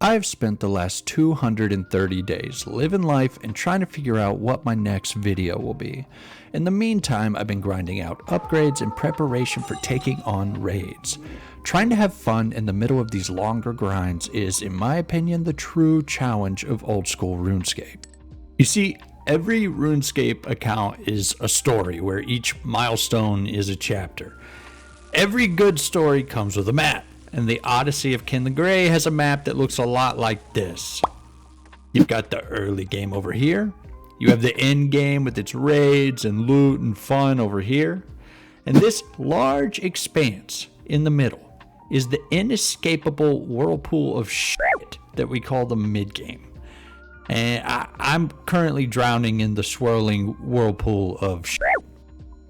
I've spent the last 230 days living life and trying to figure out what my next video will be. In the meantime, I've been grinding out upgrades in preparation for taking on raids. Trying to have fun in the middle of these longer grinds is, in my opinion, the true challenge of Old School RuneScape. You see, every RuneScape account is a story where each milestone is a chapter. Every good story comes with a map. And the Odyssey of Ken the Grey has a map that looks a lot like this. You've got the early game over here. You have the end game with its raids and loot and fun over here. And this large expanse in the middle is the inescapable whirlpool of shit that we call the mid-game. And I'm currently drowning in the swirling whirlpool of shit.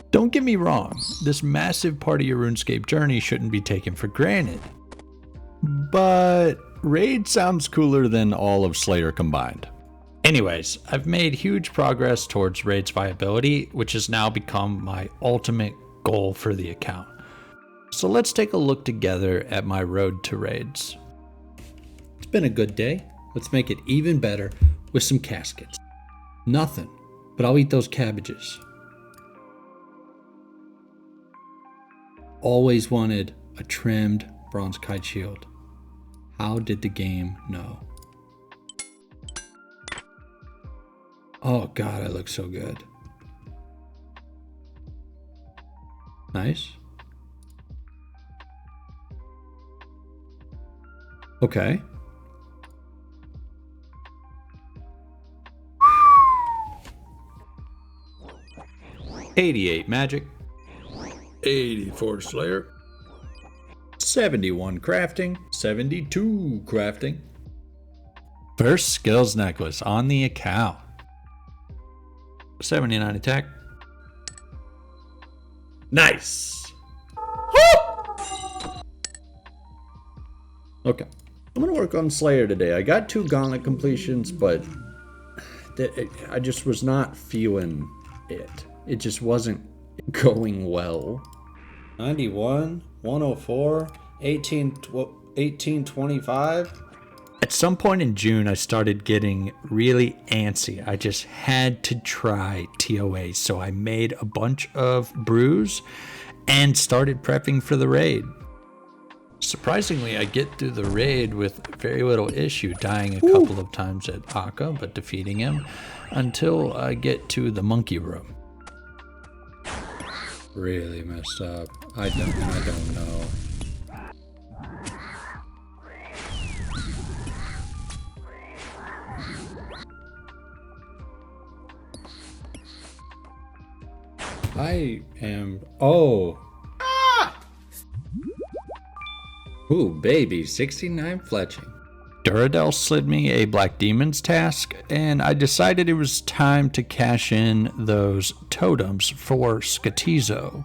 Don't get me wrong, this massive part of your RuneScape journey shouldn't be taken for granted. But Raid sounds cooler than all of Slayer combined. Anyways, I've made huge progress towards Raid's viability, which has now become my ultimate goal for the account. So let's take a look together at my road to Raids. It's been a good day. Let's make it even better with some caskets. Nothing, but I'll eat those cabbages. Always wanted a trimmed bronze kite shield. How did the game know? Oh God, I look so good. Nice. Okay. $88 magic. 84 Slayer, 71 crafting, 72 crafting. First skills necklace on the account. 79 attack. Nice. Woo! Okay, I'm gonna work on Slayer today. I got 2 gauntlet completions, but I just was not feeling it. It just wasn't going well. 91, 104, 1825. At some point in June, I started getting really antsy. I just had to try TOA, so I made a bunch of brews and started prepping for the raid. Surprisingly, I get through the raid with very little issue, dying a couple of times at Akka, but defeating him until I get to the monkey room. Really messed up. I don't know. I am. Oh. Ah! Ooh, baby, 69 fletching. Duradel slid me a Black Demons task, and I decided it was time to cash in those totems for Skatizo.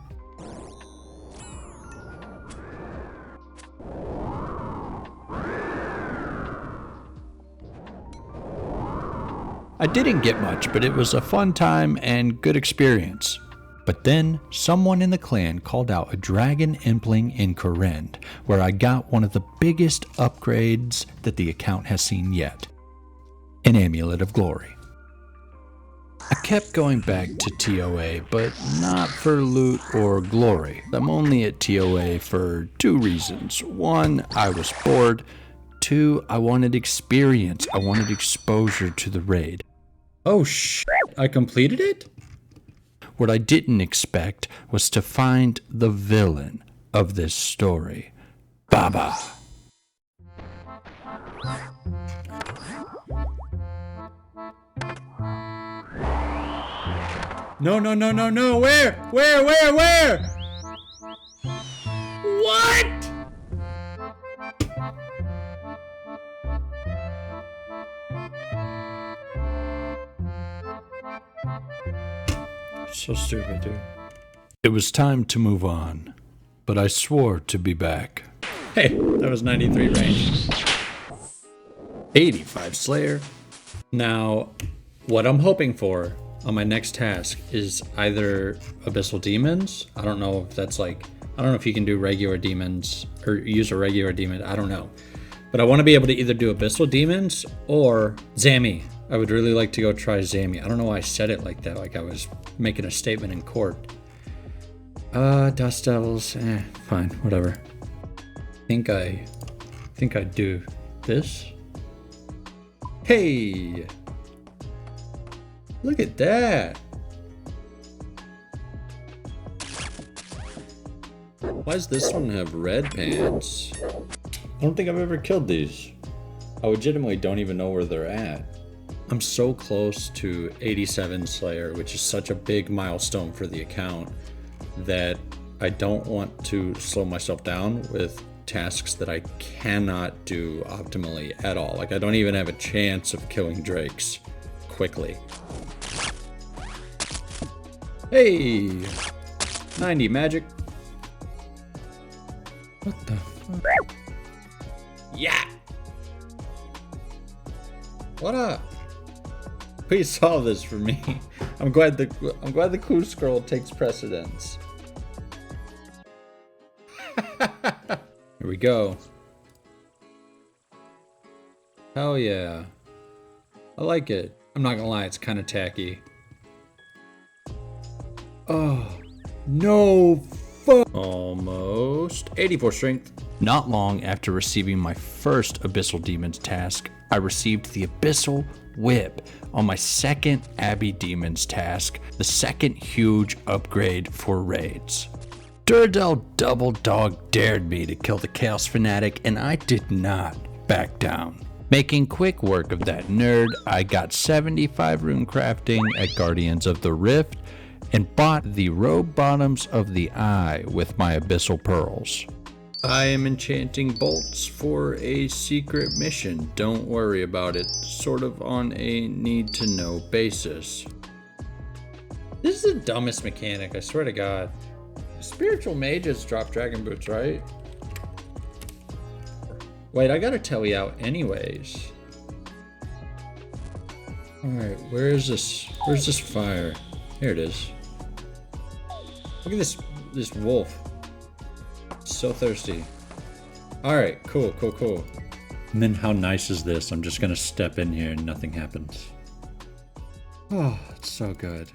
I didn't get much, but it was a fun time and good experience. But then, someone in the clan called out a dragon impling in Kourend, where I got one of the biggest upgrades that the account has seen yet. An Amulet of Glory. I kept going back to TOA, but not for loot or glory. I'm only at TOA for 2 reasons. 1, I was bored. 2, I wanted experience. I wanted exposure to the raid. Oh shit, I completed it? What I didn't expect was to find the villain of this story, Baba. No, where? What? So stupid, dude. It was time to move on, but I swore to be back. Hey, that was 93 range. 85 Slayer. Now, what I'm hoping for on my next task is either Abyssal Demons. I don't know if that's like, I don't know if you can do regular demons or use a regular demon. I don't know. But I want to be able to either do Abyssal Demons or Zami. I would really like to go try Zami. I don't know why I said it like that, like I was making a statement in court. Dust Devils, fine, whatever. I think I'd do this. Hey! Look at that! Why does this one have red pants? I don't think I've ever killed these. I legitimately don't even know where they're at. I'm so close to 87 Slayer, which is such a big milestone for the account, that I don't want to slow myself down with tasks that I cannot do optimally at all. Like, I don't even have a chance of killing drakes quickly. Hey! 90 magic. What the fuck? Yeah! What up? Please solve this for me. I'm glad the Clue Scroll takes precedence. Here we go. Hell yeah. I like it. I'm not gonna lie, it's kind of tacky. Oh, no fuck. Almost. 84 strength. Not long after receiving my first Abyssal Demons task, I received the Abyssal Whip on my second Abbey Demons task, the second huge upgrade for raids. Duradel Double Dog dared me to kill the Chaos Fanatic, and I did not back down. Making quick work of that nerd, I got 75 rune crafting at Guardians of the Rift and bought the Robe Bottoms of the Eye with my Abyssal Pearls. I am enchanting bolts for a secret mission. Don't worry about it. Sort of on a need-to-know basis. This is the dumbest mechanic, I swear to God. Spiritual mages drop dragon boots, right? Wait, I gotta tell you out anyways. Alright, where is this? Where's this fire? Here it is. Look at this wolf. So thirsty. Alright, cool. And then how nice is this? I'm just gonna step in here and nothing happens. Oh, it's so good.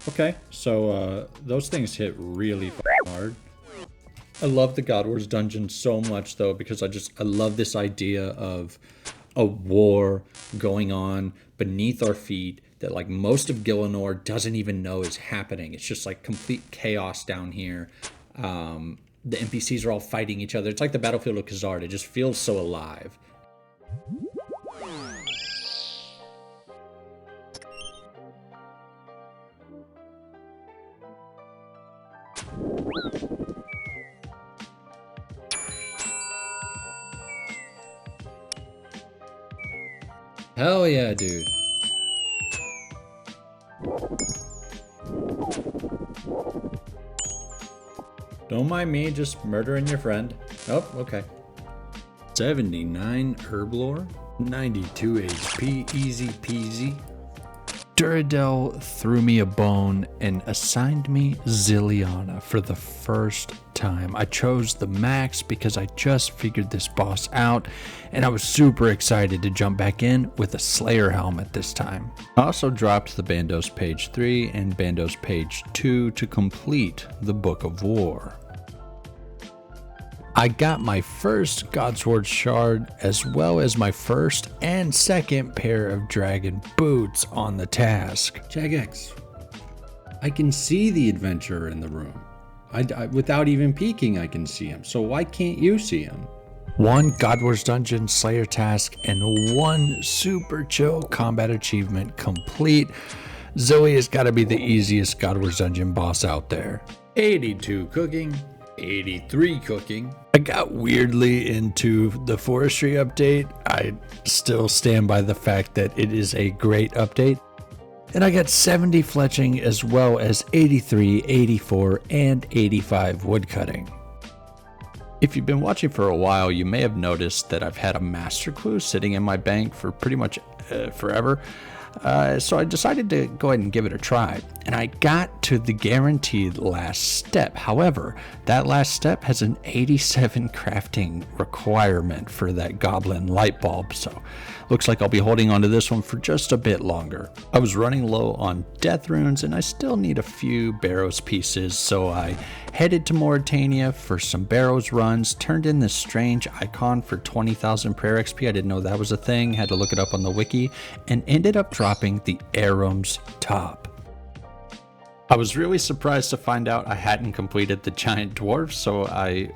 Okay, so those things hit really hard. I love the God Wars dungeon so much though, because I love this idea of a war going on beneath our feet that like most of Gielinor doesn't even know is happening. It's just like complete chaos down here. The NPCs are all fighting each other. It's like the battlefield of Khazard. It just feels so alive. Hell yeah, dude. Don't mind me just murdering your friend. Oh, okay. 79 herb lore, 92 HP, easy peasy. Duradel threw me a bone and assigned me Zilliana for the first time. I chose the max because I just figured this boss out and I was super excited to jump back in with a Slayer helmet this time. I also dropped the Bandos page 3 and Bandos page 2 to complete the Book of War. I got my first Godsword shard as well as my first and second pair of dragon boots on the task. Jagex, I can see the adventurer in the room. I without even peeking, I can see him. So why can't you see him? One God Wars Dungeon Slayer task and one super chill combat achievement complete. Zoe has got to be the easiest God Wars Dungeon boss out there. 82 cooking. 83 cooking. I got weirdly into the forestry update. I still stand by the fact that it is a great update. And I got 70 fletching as well as 83, 84, and 85 woodcutting. If you've been watching for a while, you may have noticed that I've had a master clue sitting in my bank for pretty much forever. So I decided to go ahead and give it a try, and I got to the guaranteed last step. However, that last step has an 87 crafting requirement for that goblin light bulb, so looks like I'll be holding on to this one for just a bit longer. I was running low on death runes, and I still need a few Barrows pieces, so I headed to Mauritania for some Barrows runs, turned in this strange icon for 20,000 prayer XP. I didn't know that was a thing, had to look it up on the wiki, and ended up dropping the Aram's top. I was really surprised to find out I hadn't completed the giant dwarf, so I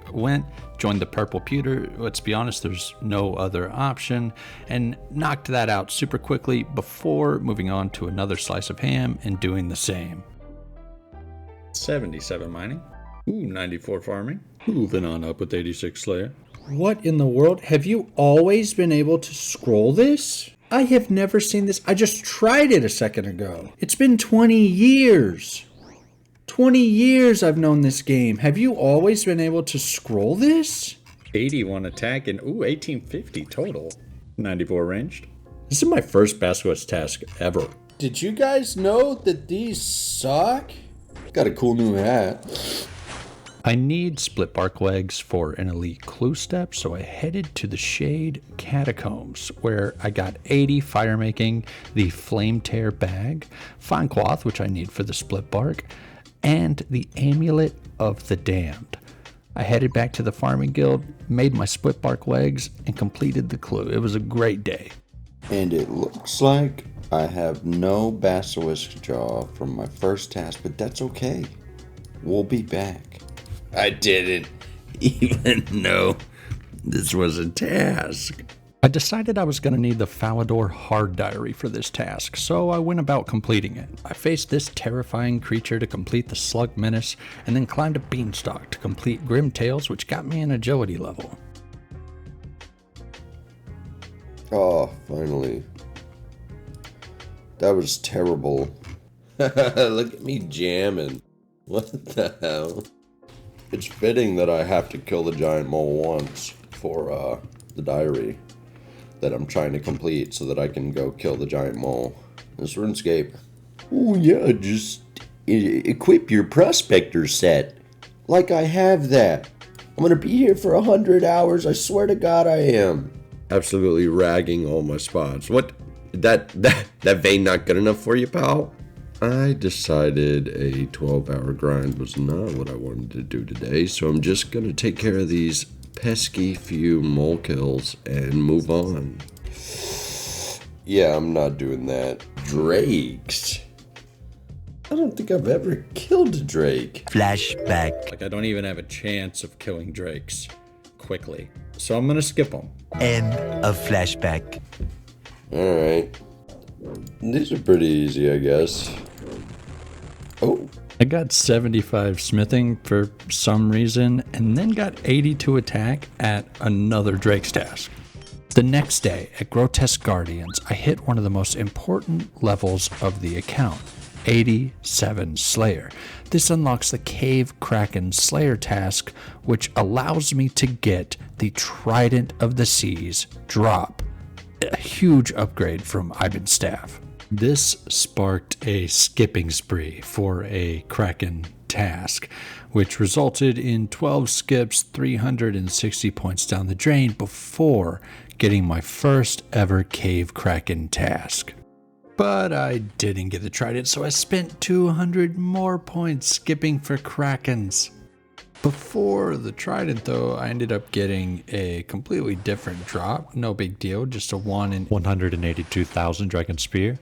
joined the purple pewter. Let's be honest, there's no other option, and knocked that out super quickly before moving on to another slice of ham and doing the same. 77 mining. 94 farming. Moving on up with 86 Slayer. What in the world? Have you always been able to scroll this? I have never seen this. I just tried it a second ago. It's been 20 years. 20 years I've known this game. Have you always been able to scroll this? 81 attack and 1850 total. 94 ranged. This is my first basilisk task ever. Did you guys know that these suck? Got a cool new hat. I need split bark legs for an elite clue step, so I headed to the Shade Catacombs, where I got 80 fire making, the flame tear bag, fine cloth, which I need for the split bark, and the amulet of the damned. I headed back to the farming guild, made my split bark legs, and completed the clue. It was a great day. And it looks like I have no basilisk jaw from my first task, but that's okay. We'll be back. I didn't even know this was a task. I decided I was going to need the Falador Hard Diary for this task, so I went about completing it. I faced this terrifying creature to complete the Slug Menace, and then climbed a beanstalk to complete Grim Tales, which got me an agility level. Oh, finally. That was terrible. Look at me jamming. What the hell? It's fitting that I have to kill the giant mole once for the diary that I'm trying to complete so that I can go kill the giant mole. This RuneScape. Oh yeah, just equip your prospector set. Like I have that. I'm gonna be here for 100 hours, I swear to God I am. Absolutely ragging all my spots. What? That vein not good enough for you, pal? I decided a 12-hour grind was not what I wanted to do today, so I'm just gonna take care of these pesky few mole kills and move on. Yeah, I'm not doing that. Drakes. I don't think I've ever killed a drake. Flashback. Like, I don't even have a chance of killing drakes quickly, so I'm gonna skip them. End of flashback. Alright. These are pretty easy, I guess. Oh. I got 75 smithing for some reason, and then got 82 attack at another Drake's task. The next day at Grotesque Guardians, I hit one of the most important levels of the account, 87 Slayer. This unlocks the Cave Kraken Slayer task, which allows me to get the Trident of the Seas drop. A huge upgrade from Iben's staff. This sparked a skipping spree for a Kraken task, which resulted in 12 skips, 360 points down the drain before getting my first ever Cave Kraken task. But I didn't get the Trident, so I spent 200 more points skipping for Krakens. Before the Trident, though, I ended up getting a completely different drop. No big deal, just a 1 in 182,000 Dragon Spear.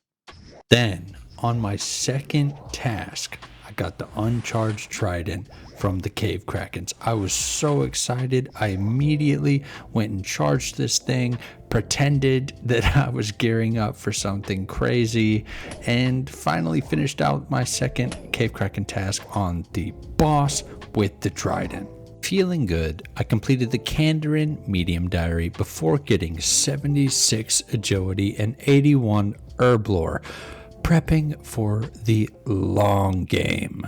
Then, on my second task, I got the uncharged Trident from the Cave Krakens. I was so excited, I immediately went and charged this thing, pretended that I was gearing up for something crazy, and finally finished out my second Cave Kraken task on the boss with the Trident. Feeling good, I completed the Kandarin Medium Diary before getting 76 Agility and 81 Herb Lore, prepping for the long game.